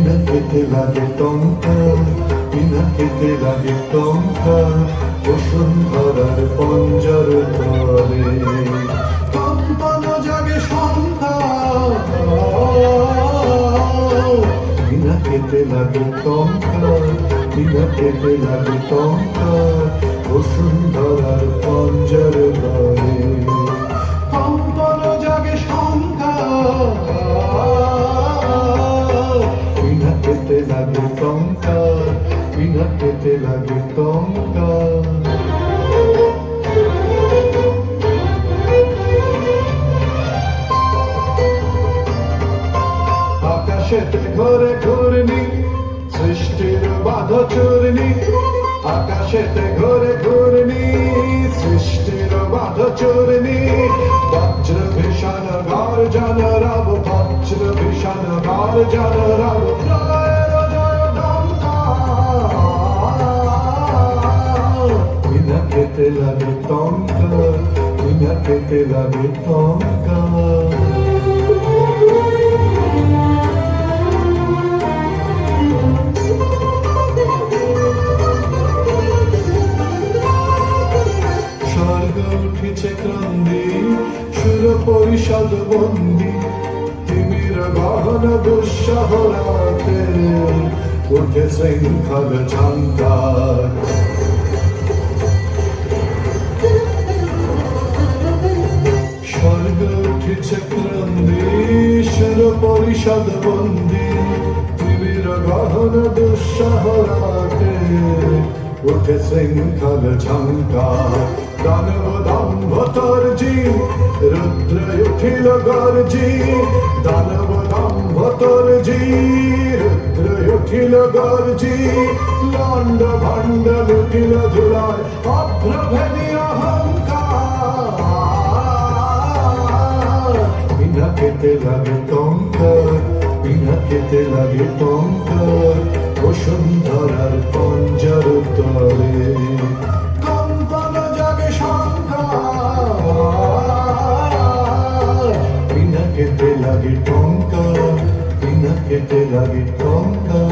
বিনা খেতে লাগে টঙ্কা, বিনা খেতে লাগে টঙ্কা, বসুন্ধরার পঞ্জর তলে কম্পন জাগে সন্ধ্যা। বিনা খেতে লাগে টঙ্কা, বিনা খেতে লাগে টঙ্কা, বসুন্ধরার পঞ্জর তলে কম্পন জাগে সন্ধ্যা। বিনা খেতে লাগে টঙ্কা, বিনা খেতে লাগে টঙ্কা। আকাশেতে ঘরে ঘূর্ণি, সৃষ্টির বাঁধা চূর্ণি। আকাশেতে ঘরে ঘূর্ণি, সৃষ্টির বাঁধা চূর্ণি। বজ্র ভীষণ গর্জন রব, বজ্র ভীষণ গর্জন রব, প্রলয়ের জয় ডঙ্কা। বিনা খেতে লাগে টঙ্কা, বিনা খেতে লাগে টঙ্কা। উঠেছে ক্রন্দে সুর পরিষদ বন্দি, তিমির গহন দুঃসহ রাতে উঠে শৃঙ্খল ঝঙ্কার। স্বর্গ উঠেছে ক্রন্দে সুর পরিষদ বন্দি, তিমির গহন দুঃসহ রাতে উঠে শৃঙ্খল ঝঙ্কার। দানব দম্ভ তর্জি, রুদ্র উঠিল গর্জি। দানব দম্ভ তর্জি, রুদ্র উঠিল গর্জি। লণ্ড ভণ্ড লুটিল ধুলায় অভ্রভেদী অহংকার। বিনা খেতে লাগে টঙ্কা, বিনা খেতে লাগে টঙ্কা, বসুন্ধরার পঞ্জর তলে কম্পন জাগে সন্ধ্যা। বিনা খেতে লাগে টঙ্কা, বিনা খেতে লাগে টঙ্কা।